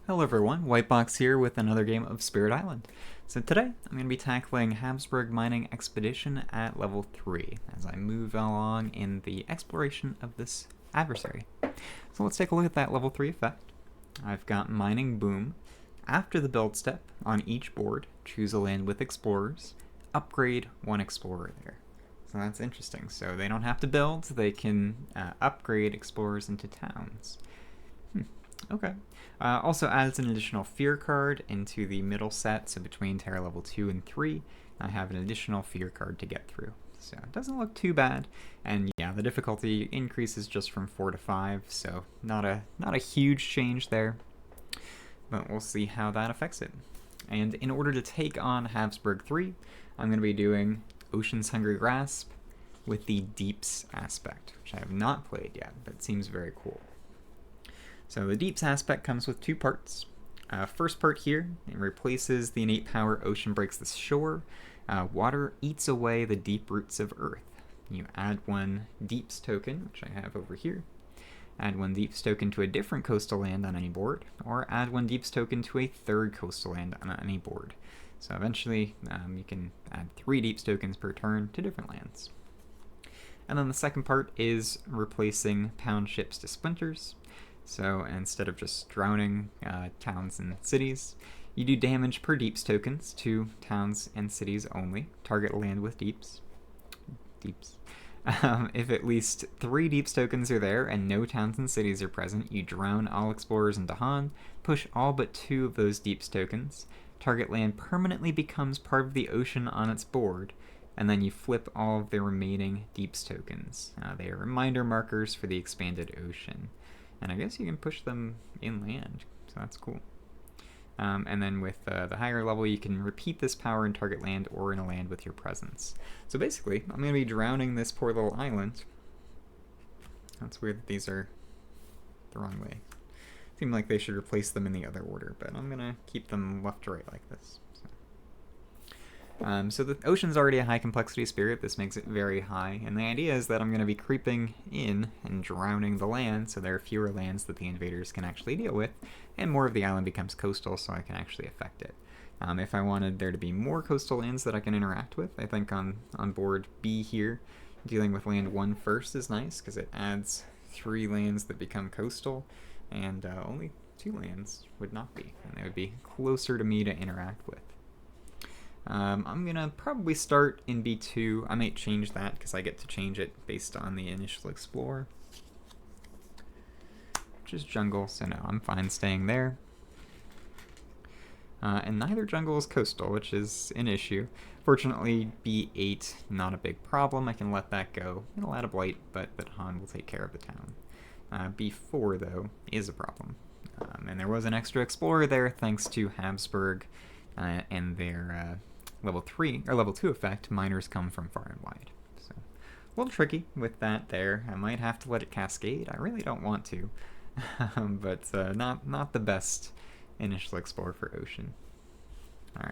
Hello everyone, Whitebox here with another game of Spirit Island. So today, I'm going to be tackling Habsburg Mining Expedition at level 3 as I move along in the exploration of this adversary. So let's take a look at that level 3 effect. I've got Mining Boom. After the build step, on each board, choose a land with explorers, upgrade one explorer there. So that's interesting. So they don't have to build, they can upgrade explorers into towns. Okay. Also adds an additional fear card into the middle set, so between terror level 2 and 3, I have an additional fear card to get through. So it doesn't look too bad, and yeah, the difficulty increases just from 4 to 5, so not a huge change there, but we'll see how that affects it. And in order to take on Habsburg 3, I'm going to be doing Ocean's Hungry Grasp with the Deeps aspect, which I have not played yet, but seems very cool. So the Deeps aspect comes with two parts. First part here, it replaces the innate power Ocean Breaks the Shore. Water eats away the deep roots of Earth. You add one Deeps token, which I have over here. Add one Deeps token to a different coastal land on any board, or add one Deeps token to a third coastal land on any board. So eventually, you can add 3 Deeps tokens per turn to different lands. And then the second part is replacing pound ships to splinters. So instead of just drowning towns and cities, you do damage per Deeps tokens to towns and cities only. Target land with Deeps. If at least 3 Deeps tokens are there and no towns and cities are present, you drown all explorers into Han, push all but 2 of those Deeps tokens. Target land permanently becomes part of the ocean on its board, and then you flip all of the remaining Deeps tokens. They are reminder markers for the expanded ocean. And I guess you can push them inland, so that's cool. And then with the higher level, you can repeat this power in target land or in a land with your presence. So basically, I'm going to be drowning this poor little island. That's weird that these are the wrong way. Seem like they should replace them in the other order, but I'm going to keep them left to right like this. So the ocean's already a high complexity spirit. This makes it very high, and the idea is that I'm going to be creeping in and drowning the land, so there are fewer lands that the invaders can actually deal with, and more of the island becomes coastal, so I can actually affect it. If I wanted there to be more coastal lands that I can interact with, I think on board B here, dealing with land 1 first is nice, because it adds 3 lands that become coastal, and only 2 lands would not be, and they would be closer to me to interact with. I'm going to probably start in B2. I might change that because I get to change it based on the initial explore, which is jungle, so no, I'm fine staying there. And neither jungle is coastal, which is an issue. Fortunately, B8, not a big problem. I can let that go. It'll add a blight, but Han will take care of the town. B4, though, is a problem. And there was an extra explorer there thanks to Habsburg and their level 3 or level 2 effect. Miners come from far and wide. So a little tricky with that there. I might have to let it cascade. I really don't want to, but not the best initial explorer for ocean. All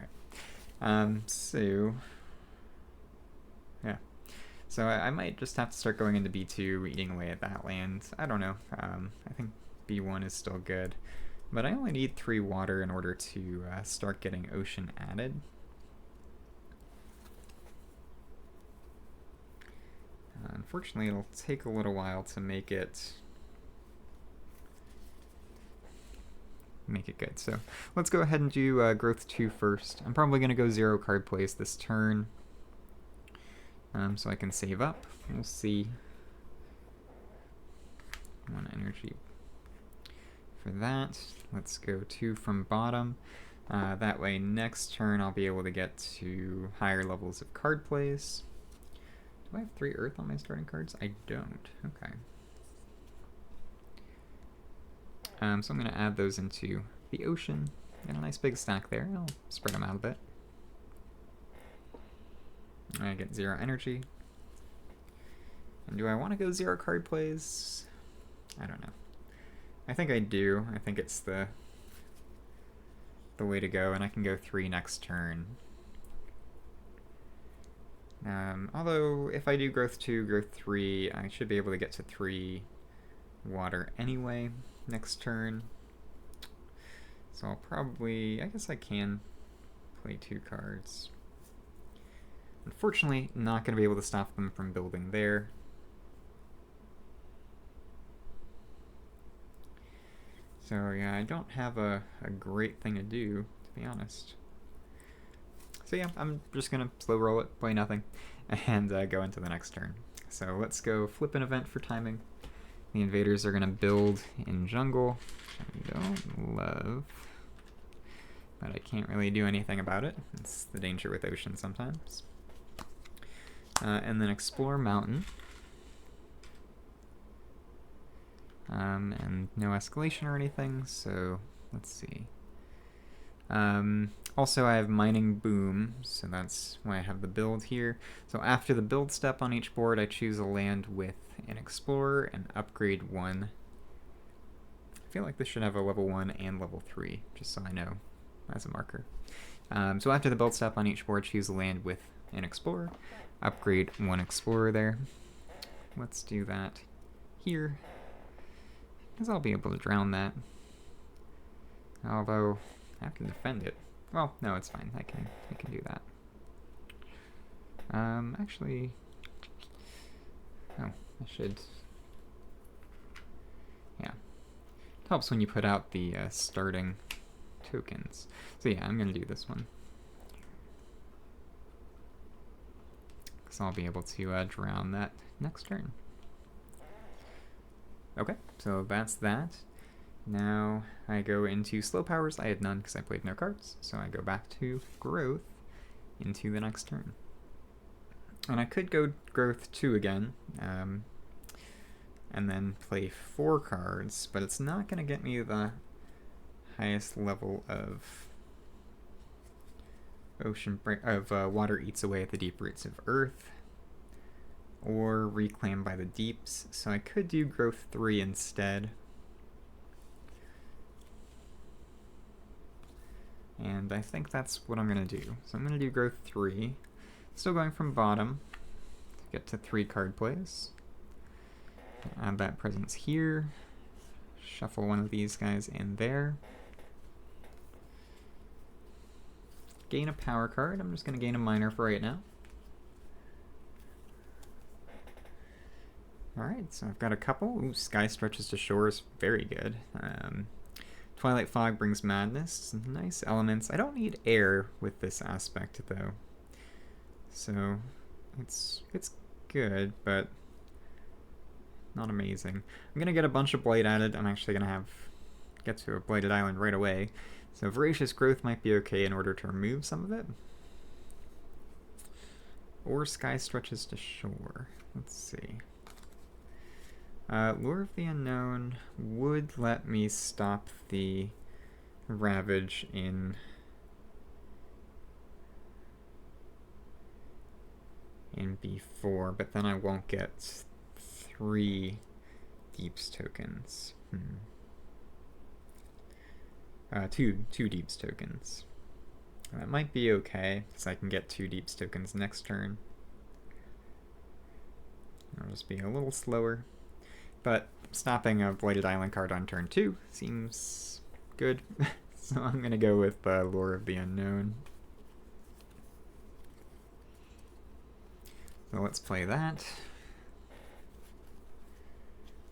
right. So yeah. So I might just have to start going into B2, eating away at that land. I don't know. I think B1 is still good. But I only need 3 water in order to start getting ocean added. Unfortunately, it'll take a little while to make it good. So let's go ahead and do growth 2 first. I'm probably going to go 0 card plays this turn, so I can save up. We'll see. 1 energy. For that, let's go 2 from bottom. That way next turn I'll be able to get to higher levels of card plays. Do I have 3 earth on my starting cards? I don't. Okay. So I'm going to add those into the ocean. Got a nice big stack there. I'll spread them out a bit. I get 0 energy. And do I want to go 0 card plays? I don't know. I think I do. I think it's the way to go, and I can go 3 next turn. Although, if I do growth 2, growth 3, I should be able to get to 3 water anyway next turn. So I'll probably, I guess I can play 2 cards. Unfortunately, not going to be able to stop them from building there. So yeah, I don't have a great thing to do, to be honest. So yeah, I'm just going to slow roll it, play nothing, and go into the next turn. So let's go flip an event for timing. The invaders are going to build in jungle, which I don't love, but I can't really do anything about it. It's the danger with ocean sometimes. And then explore mountain. And no escalation or anything, so let's see. Also, I have mining boom, so that's why I have the build here. So after the build step on each board, I choose a land with an explorer and upgrade 1. I feel like this should have a level 1 and level 3, just so I know as a marker. So after the build step on each board, choose a land with an explorer, upgrade 1 explorer there. Let's do that here, because I'll be able to drown that. Although I have to defend it. Well, no, it's fine. I can do that. Actually, oh, I should. Yeah, it helps when you put out the starting tokens. So yeah, I'm gonna do this one, because I'll be able to drown that next turn. Okay, so that's that. Now I go into slow powers. I had none because I played no cards, so I go back to growth into the next turn. And I could go growth 2 again, and then play 4 cards, but it's not going to get me the highest level of water eats away at the deep roots of earth, or reclaim by the deeps. So I could do growth 3 instead. And I think that's what I'm going to do. So I'm going to do growth 3. Still going from bottom to get to 3 card plays. Add that presence here. Shuffle one of these guys in there. Gain a power card. I'm just going to gain a minor for right now. Alright, so I've got a couple. Ooh, Sky Stretches to Shore is very good. Twilight Fog brings madness. Nice elements. I don't need air with this aspect, though. So, it's good, but not amazing. I'm going to get a bunch of blight added. I'm actually going to get to a blighted island right away. So Voracious Growth might be okay in order to remove some of it. Or Sky Stretches to Shore. Let's see. Lure of the Unknown would let me stop the Ravage in B4, but then I won't get 3 Deeps tokens. Two Deeps tokens. That might be okay, because I can get 2 Deeps tokens next turn. I'll just be a little slower. But stopping a Blighted Island card on turn 2 seems good. So I'm going to go with Lure of the Unknown. So let's play that.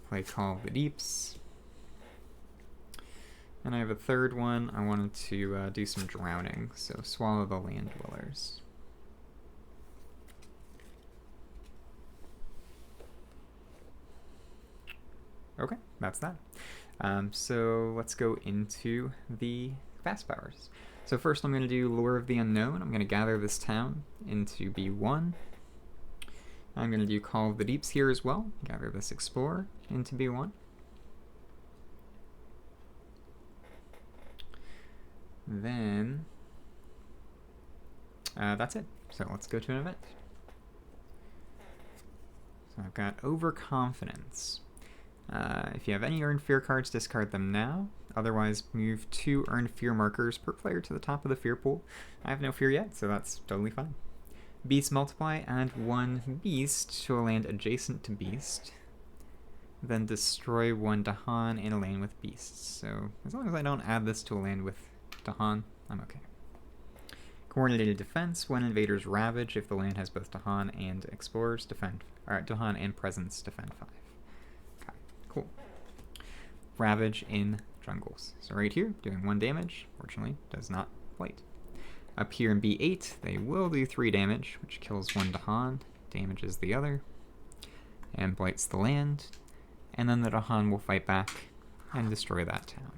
Play Call of the Deeps. And I have a third one. I wanted to do some drowning, so Swallow the Land Dwellers. Okay, that's that. So let's go into the fast powers. So first I'm going to do Lure of the Unknown. I'm going to gather this town into B1. I'm going to do Call of the Deeps here as well. Gather this Explorer into B1. Then that's it. So let's go to an event. So I've got Overconfidence. If you have any Earned Fear cards, discard them now. Otherwise, move 2 Earned Fear markers per player to the top of the Fear pool. I have no fear yet, so that's totally fine. Beast Multiply, add 1 Beast to a land adjacent to Beast. then destroy one Dahan in a lane with beasts. So as long as I don't add this to a land with Dahan, I'm okay. Coordinated defense, when invaders ravage, if the land has both Dahan and explorers, defend. Alright, Dahan and presence, defend 5. Okay, cool. Ravage in jungles. So right here, doing 1 damage, fortunately, does not blight. Up here in B8, they will do 3 damage, which kills 1 Dahan, damages the other, and blights the land, and then the Dahan will fight back and destroy that town.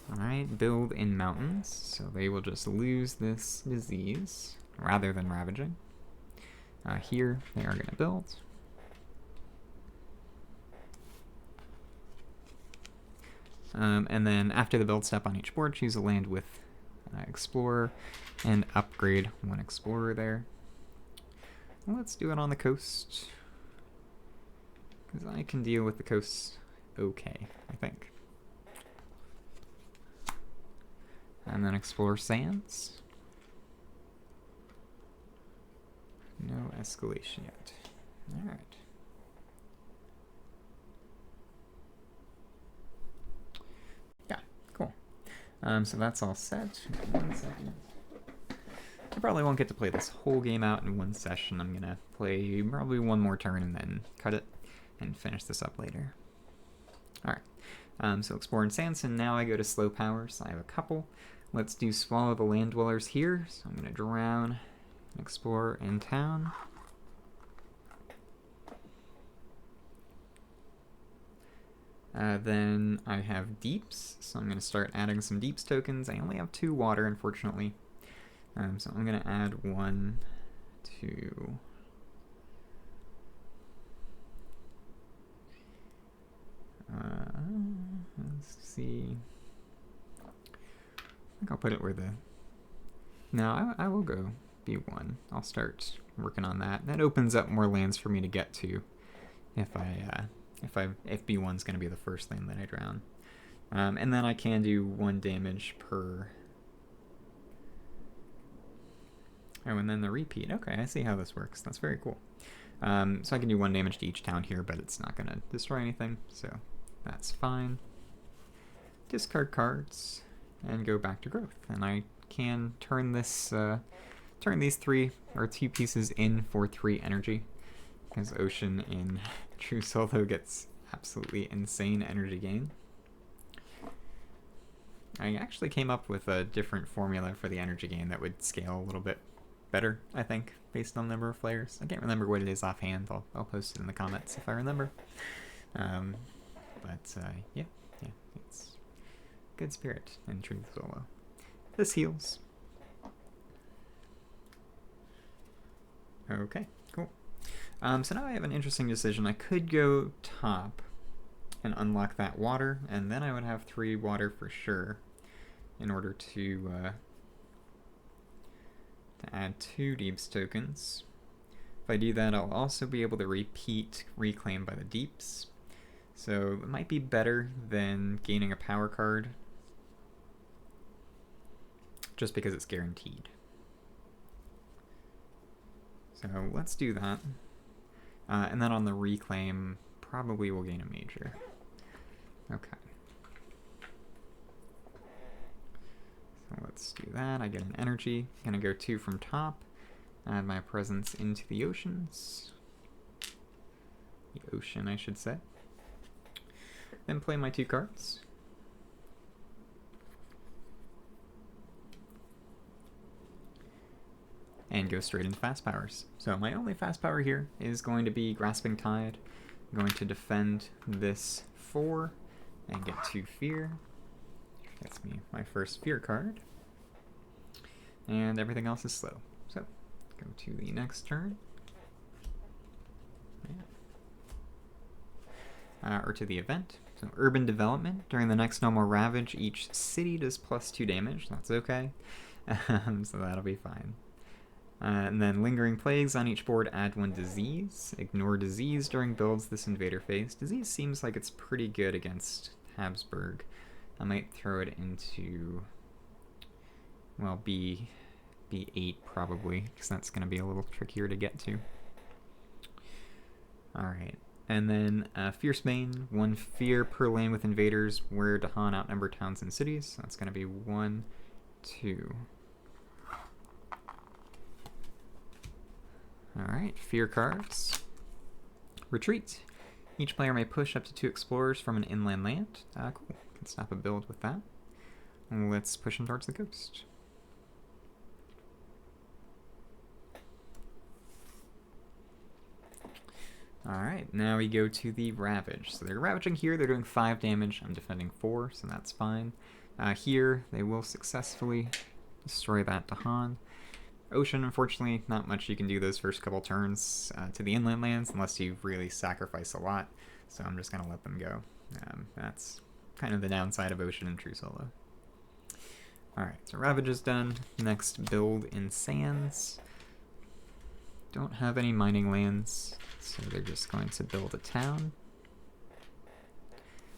Alright, build in mountains, so they will just lose this disease rather than ravaging. Here, they are going to build. And then after the build step on each board, choose a land with Explorer and upgrade 1 Explorer there. Let's do it on the coast, because I can deal with the coast okay, I think. And then explore sands. No escalation yet. Alright. Yeah, cool. So that's all set. 1 second. I probably won't get to play this whole game out in 1 session. I'm gonna play probably 1 more turn and then cut it and finish this up later. Alright. So explore in sands, and now I go to slow powers. I have a couple. Let's do Swallow the Land Dwellers here. So I'm going to drown and explore in town. Then I have deeps, so I'm going to start adding some deeps tokens. I only have 2 water, unfortunately. So I'm going to add 1 to... let's see... I think I'll put it where the... No, I will go B1. I'll start working on that. That opens up more lands for me to get to if B1's going to be the first land that I drown. And then I can do 1 damage per... Oh, and then the repeat. Okay, I see how this works. That's very cool. So I can do 1 damage to each town here, but it's not going to destroy anything, so that's fine. Discard cards and go back to growth, and I can turn this turn these 2 pieces in for 3 energy, because Ocean in True Solo gets absolutely insane energy gain. I actually came up with a different formula for the energy gain that would scale a little bit better, I think, based on the number of players. I can't remember what it is offhand. I'll post it in the comments if I remember. Yeah, it's good spirit in True Solo. This heals. Okay, cool. So now I have an interesting decision. I could go top and unlock that water, and then I would have 3 water for sure in order to add 2 deeps tokens. If I do that, I'll also be able to repeat Reclaim by the Deeps. So it might be better than gaining a power card, just because it's guaranteed. So let's do that. And then on the Reclaim, probably we'll gain a major. Okay. So let's do that. I get an energy. I'm gonna go 2 from top. Add my presence into the oceans. The ocean, I should say. Then play my 2 cards. And go straight into fast powers. So my only fast power here is going to be Grasping Tide. I'm going to defend this 4 and get 2 fear. Gets me my first fear card. And everything else is slow. So go to the next turn. Yeah. Or to the event. So urban development. During the next normal ravage, each city does +2 damage. That's okay. So that'll be fine. And then lingering plagues on each board, add 1 disease. Ignore disease during builds this invader phase. Disease seems like it's pretty good against Habsburg. I might throw it into, well, B8 probably, because that's going to be a little trickier to get to. Alright. And then Fierce Bane, 1 fear per lane with invaders where Dahan outnumber towns and cities. So that's going to be 1, 2. Alright, fear cards. Retreat. Each player may push up to 2 explorers from an inland land. Cool. Can stop a build with that. Let's push them towards the coast. Alright, now we go to the Ravage. So they're ravaging here, they're doing 5 damage, I'm defending 4, so that's fine. Here, they will successfully destroy that Dahan. Ocean, unfortunately, not much you can do those first couple turns to the inland lands unless you really sacrifice a lot, so I'm just going to let them go. That's kind of the downside of Ocean and True Solo. Alright, so Ravage is done. Next build in Sands. Don't have any mining lands, so they're just going to build a town.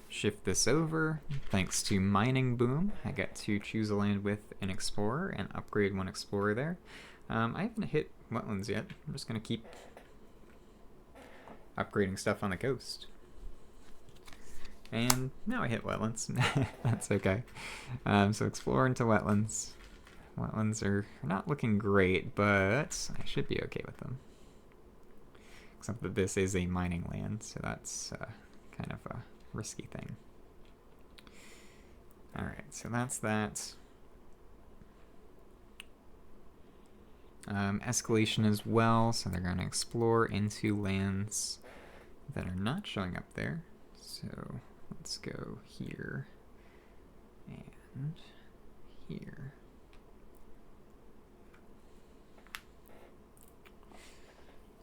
Shift this over. Thanks to Mining Boom, I get to choose a land with an explorer and upgrade 1 explorer there. I haven't hit wetlands yet. I'm just going to keep upgrading stuff on the coast. And now I hit wetlands. That's okay. So explore into wetlands. Wetlands are not looking great, but I should be okay with them. Except that this is a mining land, so that's kind of a risky thing. Alright, so that's that. Escalation as well, so they're going to explore into lands that are not showing up there. So let's go here and here.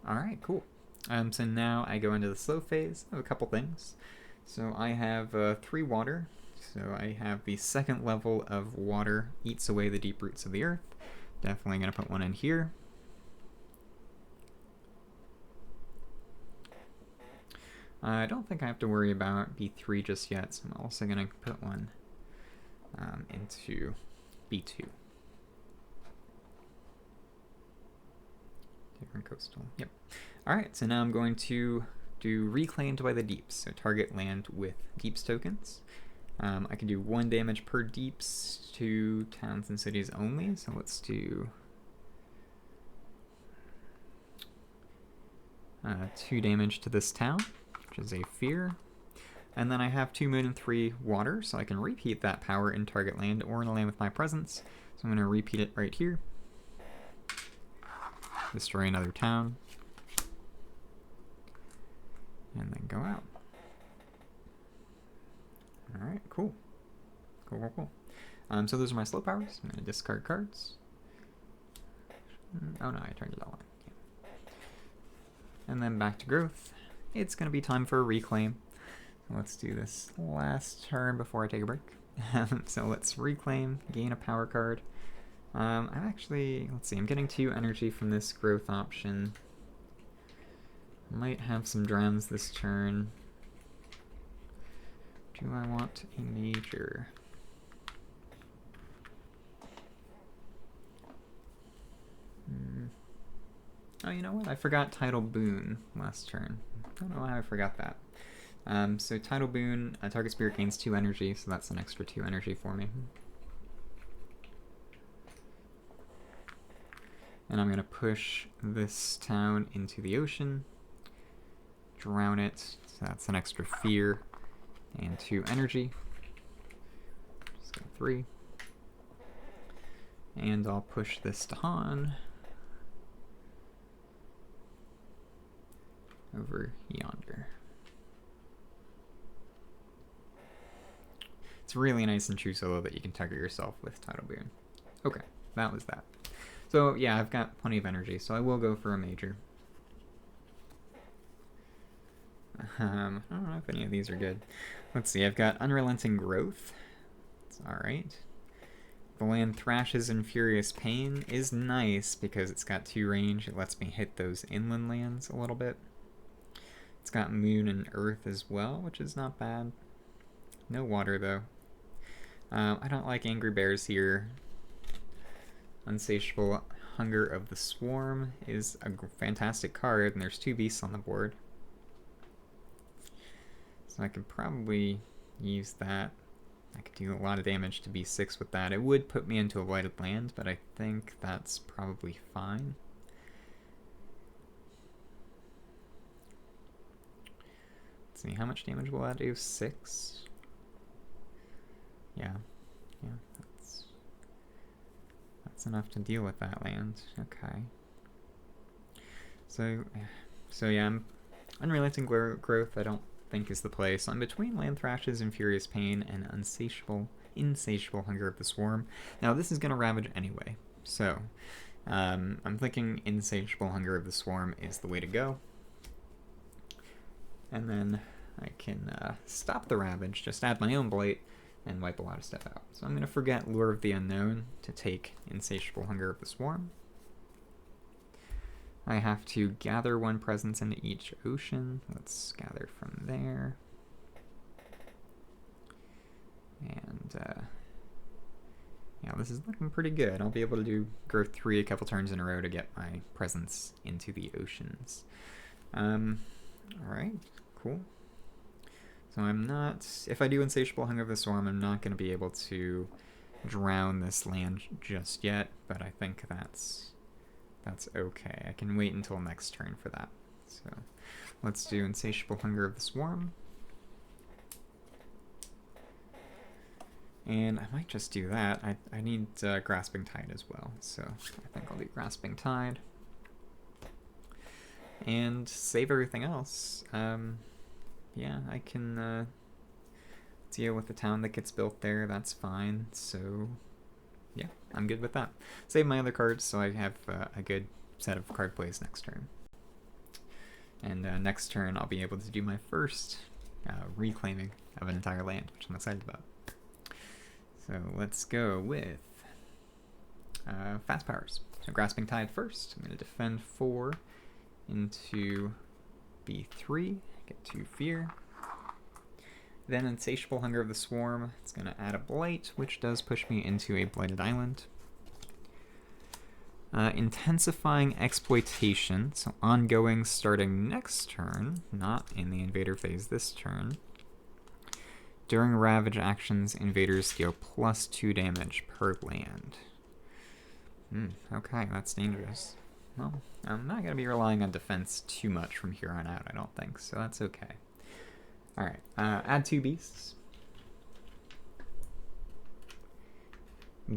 Alright, cool. So now I go into the slow phase of a couple things. So I have 3 water. So I have the 2nd level of water eats away the deep roots of the earth. Definitely going to put 1 in here. I don't think I have to worry about B3 just yet, so I'm also going to put 1 into B2. Different coastal. Yep. Alright, so now I'm going to do Reclaimed by the Deeps, so target land with Deeps tokens. I can do 1 damage per Deeps to towns and cities only, so let's do 2 damage to this town, which is a fear. And then I have 2 moon and 3 water, so I can repeat that power in target land or in a land with my presence. So I'm going to repeat it right here. Destroy another town. And then go out. Alright, cool. Cool. So those are my slow powers. I'm going to discard cards. Oh no, I turned it all on. Yeah. And then back to growth. It's going to be time for a reclaim. Let's do this last turn before I take a break. So let's reclaim, gain a power card. I'm actually, let's see, I'm getting 2 energy from this growth option. Might have some drowns this turn. Do I want a major? Oh, you know what? I forgot Tidal Boon last turn. I don't know why I forgot that. So Tidal Boon, a target spirit gains 2 energy, so that's an extra 2 energy for me. And I'm going to push this town into the ocean, drown it, so that's an extra fear, and 2 energy. Just go 3. And I'll push this Dahan over yonder. It's really nice in True Solo that you can target yourself with Tidal Boon. Okay, that was that. So yeah, I've got plenty of energy, so I will go for a major. I don't know if any of these are good. Let's see, I've got Unrelenting Growth. It's alright. The land Thrashes in Furious Pain is nice because it's got 2 range. It lets me hit those inland lands a little bit. It's got Moon and Earth as well, which is not bad. No water though. I don't like Angry Bears here. Unsatiable Hunger of the Swarm is a fantastic card, and there's 2 beasts on the board. So I could probably use that. I could do a lot of damage to B6 with that. It would put me into a blighted land, but I think that's probably fine. Let's see, how much damage will that do? 6? Yeah, that's enough to deal with that land. Okay. So yeah, Unrelenting Growth I don't think is the play. So I'm between Land Thrashes, Furious Pain, and Insatiable Hunger of the Swarm. Now this is going to ravage anyway, so I'm thinking Insatiable Hunger of the Swarm is the way to go. And then I can stop the ravage, just add my own Blight, and wipe a lot of stuff out. So I'm going to forget Lure of the Unknown to take Insatiable Hunger of the Swarm. I have to gather 1 presence into each ocean. Let's gather from there. And yeah, this is looking pretty good. I'll be able to grow 3 a couple turns in a row to get my presence into the oceans. Alright, cool. So I'm not, if I do Insatiable Hunger of the Swarm, I'm not going to be able to drown this land just yet, but I think that's okay. I can wait until next turn for that. So let's do Insatiable Hunger of the Swarm. And I might just do that. I need Grasping Tide as well, so I think I'll do Grasping Tide. And save everything else. Yeah, I can deal with the town that gets built there. That's fine. So yeah, I'm good with that. Save my other cards so I have a good set of card plays next turn. And next turn I'll be able to do my first reclaiming of an entire land, which I'm excited about. So let's go with fast powers. So Grasping Tide first. I'm going to defend 4 into B3, get 2 fear. Then Insatiable Hunger of the Swarm, it's going to add a Blight, which does push me into a Blighted Island. Intensifying Exploitation, so ongoing starting next turn, not in the invader phase this turn. During Ravage actions, invaders deal +2 damage per land. Okay, that's dangerous. Well, I'm not going to be relying on defense too much from here on out, I don't think, so that's okay. Alright, add 2 beasts.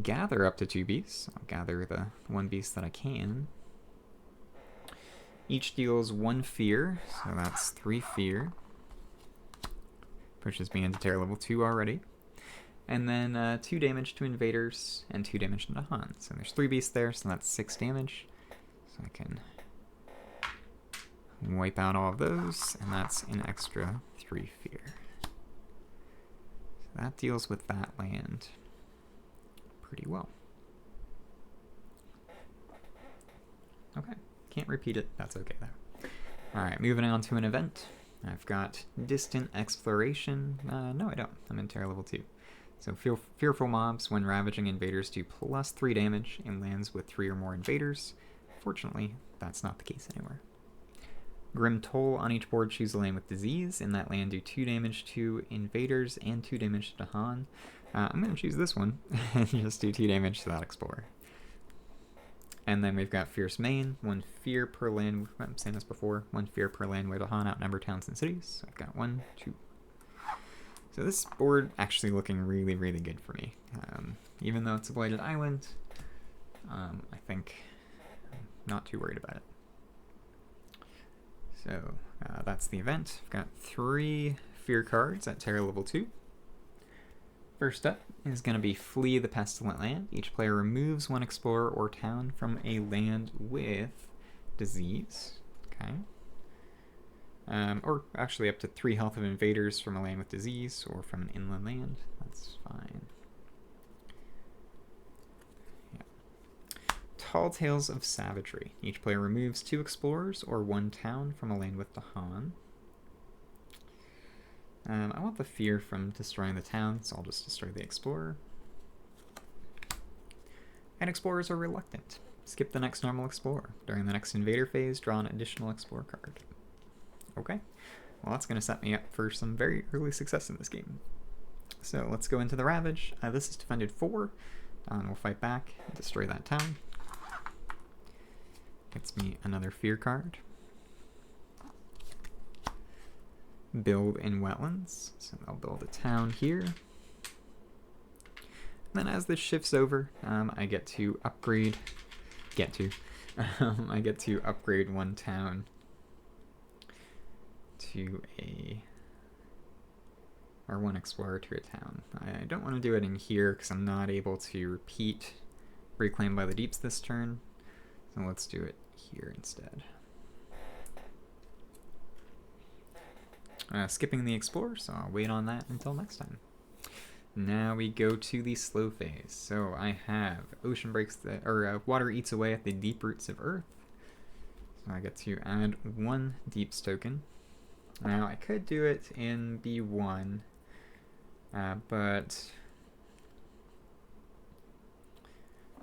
Gather up to 2 beasts. I'll gather the 1 beast that I can. Each deals 1 fear, so that's 3 fear. Pushes me into Terror level 2 already. And then 2 damage to invaders and 2 damage to Han. So there's 3 beasts there, so that's 6 damage. So I can wipe out all of those, and that's an extra 3 fear. So that deals with that land pretty well. Okay, can't repeat it, that's okay though. Alright, moving on to an event. I've got Distant Exploration. No, I don't. I'm in Terror level 2. So Fearful Mobs, when ravaging invaders, do +3 damage in lands with 3 or more invaders. Fortunately, that's not the case anymore. Grim Toll, on each board choose a land with disease. In that land do 2 damage to invaders and 2 damage to Han. I'm going to choose this one and just do 2 damage to that explorer. And then we've got Fierce Mane, 1 fear per land, I'm saying this before, 1 fear per land where the Han outnumber towns and cities. So I've got 1, 2. So this board actually looking really, really good for me. Even though it's a blighted island, I think I'm not too worried about it. So that's the event. I've got 3 fear cards at Terror level 2. First up is going to be Flee the Pestilent Land. Each player removes 1 explorer or town from a land with disease. Okay. Or actually up to 3 health of invaders from a land with disease or from an inland land. That's fine. Yeah. Tall Tales of Savagery. Each player removes 2 explorers or 1 town from a land with the Han. I want the fear from destroying the town, so I'll just destroy the explorer. And explorers are reluctant. Skip the next normal explorer. During the next invader phase, draw an additional explorer card. Okay. Well, that's going to set me up for some very early success in this game. So let's go into the Ravage. This is defended 4. We'll fight back, destroy that town. Gets me another fear card. Build in wetlands, so I'll build a town here. And then as this shifts over, I get to upgrade. I get to upgrade one town to one explorer to a town. I don't want to do it in here because I'm not able to repeat Reclaim by the Deeps this turn. So let's do it here instead. Skipping the Explorer, so I'll wait on that until next time. Now we go to the slow phase. So I have Ocean breaks Water eats away at the deep roots of Earth. So I get to add 1 Deeps token. Now I could do it in B1, but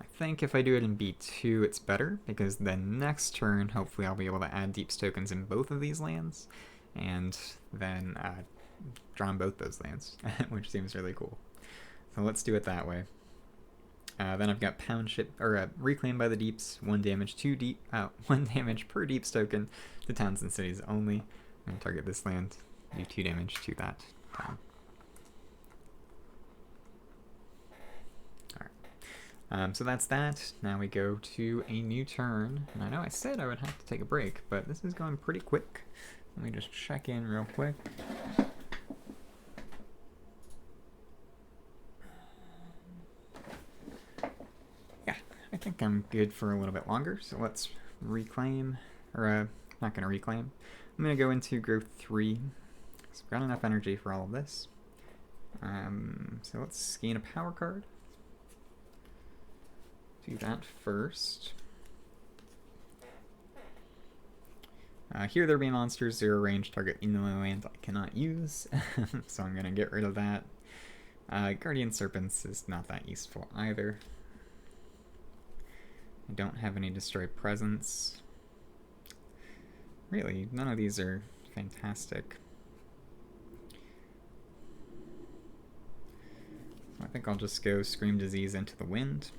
I think if I do it in B2 it's better, because then next turn hopefully I'll be able to add Deeps tokens in both of these lands, and then draw on both those lands, which seems really cool. So let's do it that way. Then I've got Reclaim by the Deeps, 1 damage per Deeps token to towns and cities only. I'm going to target this land, do 2 damage to that town. Alright. So that's that. Now we go to a new turn. And I know I said I would have to take a break, but this is going pretty quick. Let me just check in real quick. Yeah, I think I'm good for a little bit longer. So let's reclaim, or not going to reclaim. I'm going to go into growth 3. So I've got enough energy for all of this. So let's gain a power card. Do that first. Here there be monsters, 0 range, target inland lands I cannot use, so I'm going to get rid of that. Guardian Serpents is not that useful either. I don't have any Destroy Presence. Really, none of these are fantastic. So I think I'll just go Scream Disease into the Wind.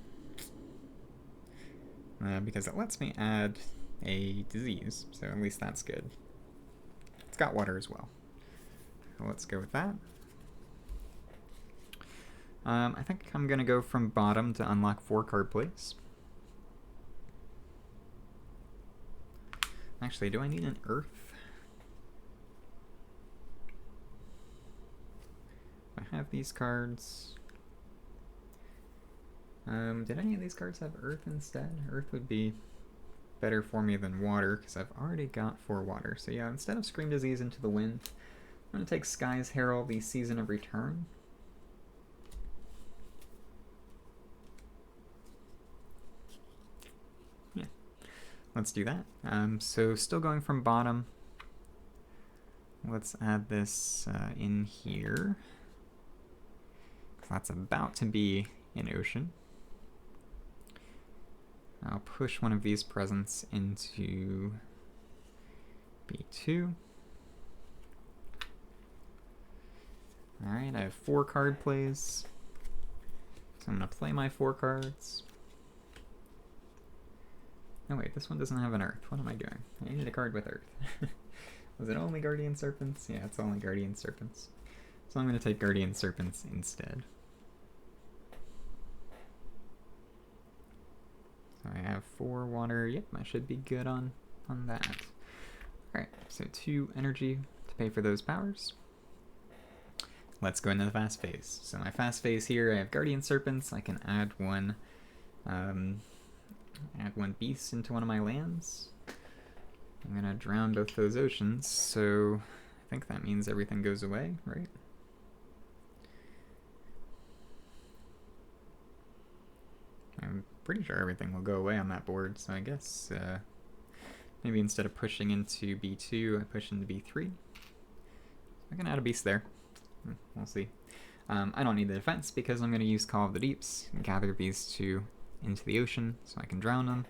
Because it lets me add a disease, so at least that's good. It's got water as well. So let's go with that. I think I'm going to go from bottom to unlock 4 card plays. Actually, do I need an Earth? I have these cards. Did any of these cards have Earth instead? Earth would be better for me than water, because I've already got 4 water. So yeah, instead of Scream Disease into the Wind, I'm going to take Sky's Herald, the Season of Return. Yeah, let's do that. So still going from bottom. Let's add this in here. That's about to be an ocean. I'll push one of these presents into B2. Alright, I have 4 card plays. So I'm going to play my 4 cards. Oh wait, this one doesn't have an Earth. What am I doing? I needed a card with Earth. Was it only Guardian Serpents? Yeah, it's only Guardian Serpents. So I'm going to take Guardian Serpents instead. I have 4 water. Yep, I should be good on that. Alright, so 2 energy to pay for those powers. Let's go into the fast phase. So my fast phase here, I have Guardian Serpents. I can add one beast into one of my lands. I'm gonna drown both those oceans, so I think that means everything goes away, right? I'm pretty sure everything will go away on that board, so I guess maybe instead of pushing into B2, I push into B3. I can add a beast there. We'll see. I don't need the defense because I'm going to use Call of the Deeps and gather these 2 into the ocean so I can drown them,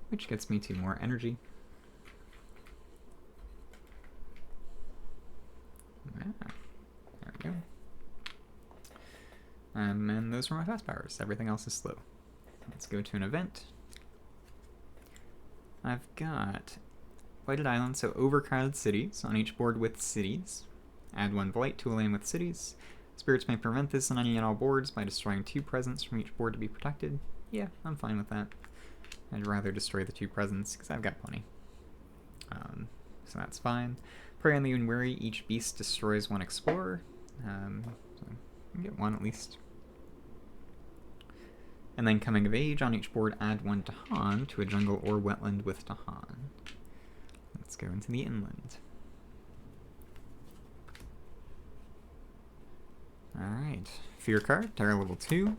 which gets me 2 more energy. And those are my fast powers. Everything else is slow. Let's go to an event. I've got blighted islands, so overcrowded cities on each board with cities. Add 1 blight to a land with cities. Spirits may prevent this on any and all boards by destroying 2 presents from each board to be protected. Yeah, I'm fine with that. I'd rather destroy the 2 presents because I've got plenty. So that's fine. Prey on the unwary, each beast destroys 1 explorer. So I can get 1 at least. And then Coming of Age, on each board add 1 Tahan to a jungle or wetland with Tahan. Let's go into the inland. Alright, Fear card, Terror level 2.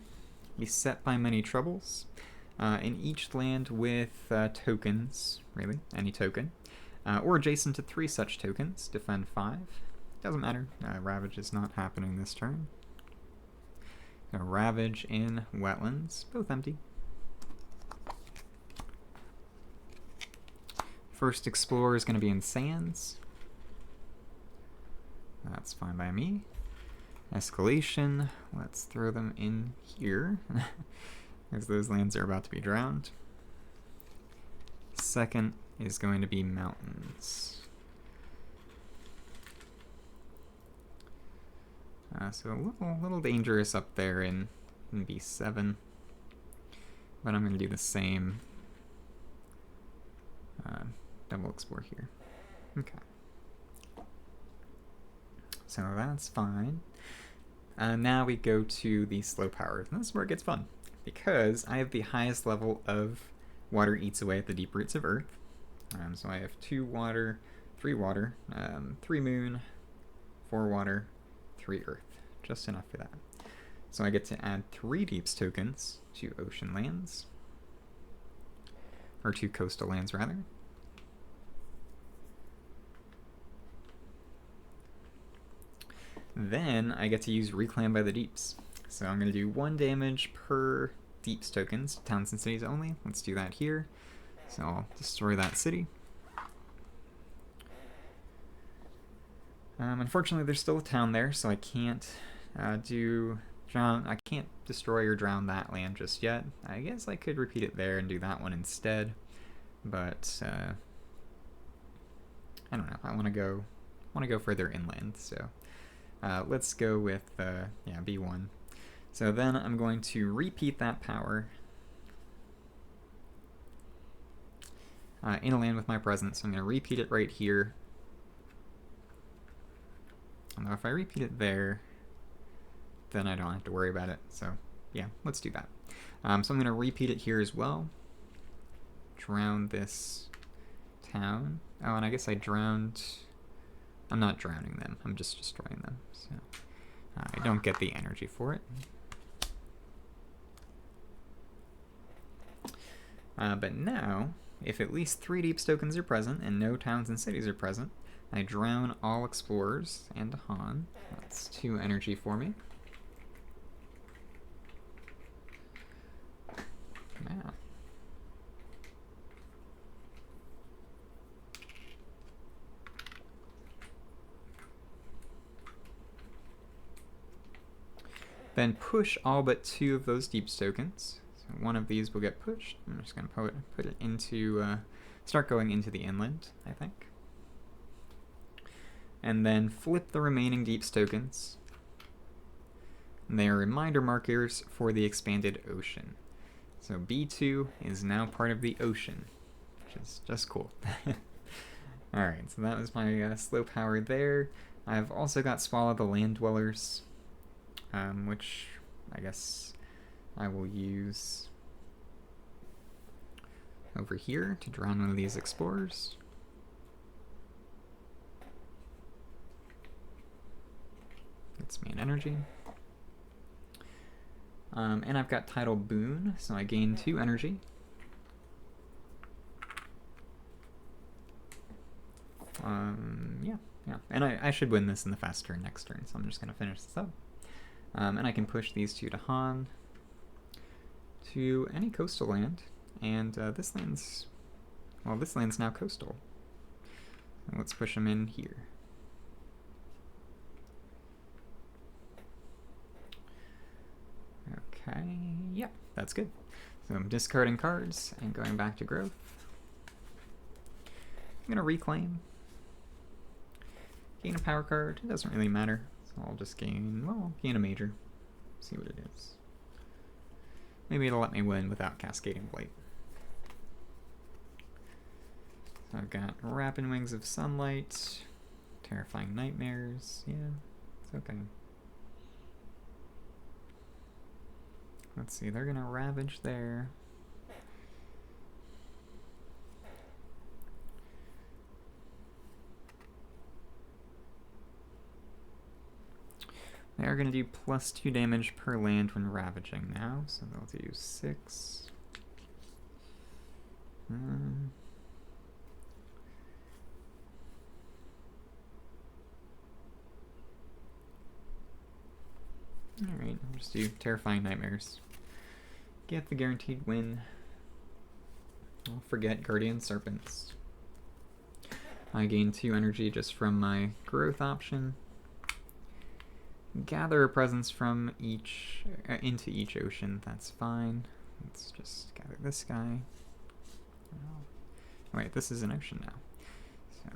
Beset by many troubles. In each land with tokens, really, any token, or adjacent to 3 such tokens, defend 5. Doesn't matter, Ravage is not happening this turn. Ravage in wetlands, both empty. First Explorer is going to be in sands. That's fine by me. Escalation, let's throw them in here, because those lands are about to be drowned. Second is going to be mountains. So a little dangerous up there in B7, but I'm going to do the same double explore here. Okay. So that's fine. Now we go to the slow powers, and this is where it gets fun, because I have the highest level of water eats away at the deep roots of earth. So I have 2 water, 3 water, 3 moon, 4 water, 3 earth. Just enough for that. So I get to add 3 deeps tokens to ocean lands, or to coastal lands rather. Then I get to use Reclaim by the Deeps. So I'm going to do 1 damage per Deeps tokens, towns and cities only. Let's do that here. So I'll destroy that city. Unfortunately, there's still a town there, so I can't I can't destroy or drown that land just yet. I guess I could repeat it there and do that one instead, but I don't know. I want to go further inland, so let's go with yeah, B1. So then I'm going to repeat that power in a land with my presence. So I'm going to repeat it right here. Although if I repeat it there, then I don't have to worry about it. So yeah, let's do that. So I'm going to repeat it here as well. Drown this town. Oh, and I guess I drowned... I'm not drowning them. I'm just destroying them. So I don't get the energy for it. But now, if at least 3 Deeps tokens are present and no towns and cities are present, I drown all explorers and Han. That's 2 energy for me. Now. Then push all but 2 of those Deeps tokens. So 1 of these will get pushed. I'm just going to put it into, start going into the inland, I think. And then flip the remaining Deeps tokens. And they are reminder markers for the expanded ocean. So B2 is now part of the ocean, which is just cool. Alright, so that was my slow power there. I've also got Swallow the Land Dwellers, which I guess I will use over here to drown one of these explorers. Gets me an energy. And I've got Tidal Boon, so I gain 2 energy. Yeah. And I should win this in the fast turn next turn, so I'm just going to finish this up. And I can push these 2 to Han, to any coastal land, and this land's now coastal. And let's push them in here. Okay, yeah, that's good. So I'm discarding cards and going back to growth. I'm gonna reclaim. Gain a power card, it doesn't really matter. So I'll just gain, well, gain a major. See what it is. Maybe it'll let me win without Cascading Blight. So I've got Rapid Wings of Sunlight, Terrifying Nightmares, yeah, it's okay. Let's see, they're gonna Ravage there. They are going to do +2 damage per land when ravaging now, so they'll do 6. Alright, I'll just do Terrifying Nightmares. Get the guaranteed win. I'll forget Guardian Serpents. I gain 2 energy just from my growth option. Gather a presence from each into each ocean. That's fine. Let's just gather this guy. Oh, wait, this is an ocean now. So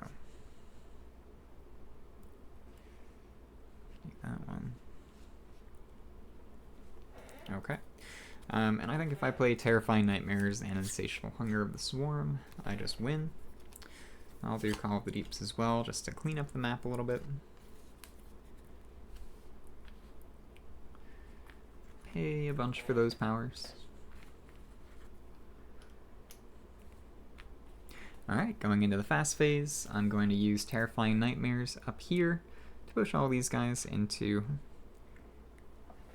do that one. Okay. And I think if I play Terrifying Nightmares and Insatiable Hunger of the Swarm, I just win. I'll do Call of the Deeps as well, just to clean up the map a little bit. Pay a bunch for those powers. Alright, going into the fast phase, I'm going to use Terrifying Nightmares up here to push all these guys into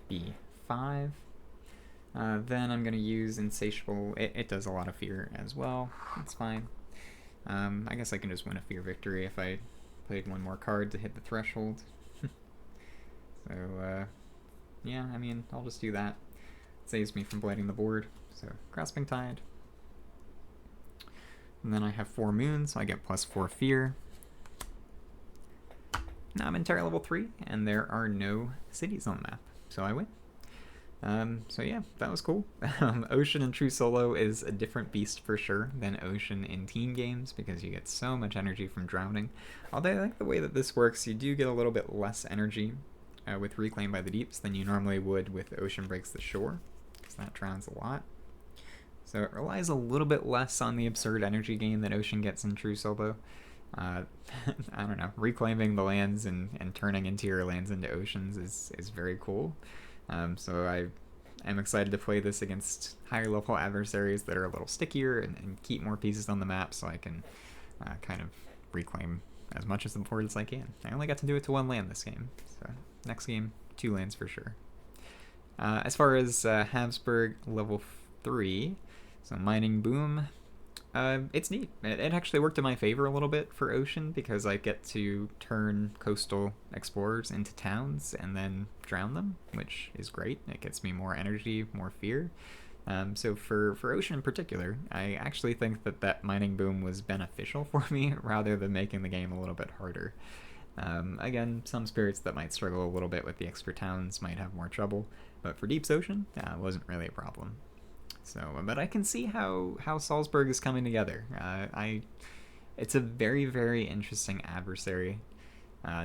B5. Then I'm going to use Insatiable. It does a lot of fear as well. That's fine. I guess I can just win a fear victory if I played one more card to hit the threshold. So, yeah, I mean, I'll just do that. It saves me from blighting the board. So, Grasping Tide. And then I have 4 moons, so I get +4 fear. Now I'm in Terra level 3, and there are no cities on the map, so I win. So yeah, that was cool. Ocean in True Solo is a different beast for sure than Ocean in team games, because you get so much energy from drowning. Although I like the way that this works, you do get a little bit less energy with Reclaim by the Deeps than you normally would with Ocean Breaks the Shore, because that drowns a lot. So it relies a little bit less on the absurd energy gain that Ocean gets in True Solo. I don't know, reclaiming the lands and turning interior lands into oceans is very cool. So I am excited to play this against higher level adversaries that are a little stickier and keep more pieces on the map, so I can kind of reclaim as much of the board as I can. I only got to do it to 1 land this game, so next game, 2 lands for sure. As far as Habsburg level 3, so Mining Boom, it's neat. It actually worked in my favor a little bit for Ocean, because I get to turn coastal explorers into towns and then drown them, which is great. It gets me more energy, more fear. So for Ocean in particular, I actually think that Mining Boom was beneficial for me rather than making the game a little bit harder. Again, some spirits that might struggle a little bit with the extra towns might have more trouble, but for Deep's Ocean, it wasn't really a problem. So, but I can see how Salzburg is coming together. It's a very, very interesting adversary.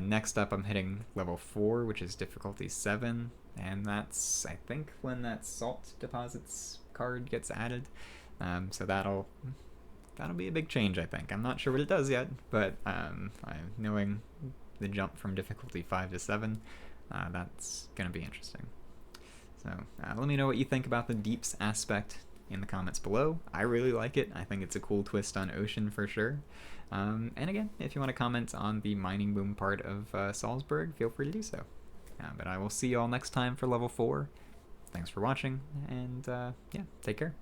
Next up, I'm hitting level 4, which is difficulty 7, and that's, I think, when that Salt Deposits card gets added. So that'll be a big change, I think. I'm not sure what it does yet, but knowing the jump from difficulty 5 to 7, that's going to be interesting. So let me know what you think about the Deeps aspect in the comments below. I really like it. I think it's a cool twist on Ocean for sure. And again, if you want to comment on the Mining Boom part of Salzburg, feel free to do so. But I will see you all next time for level 4. Thanks for watching, and yeah, take care.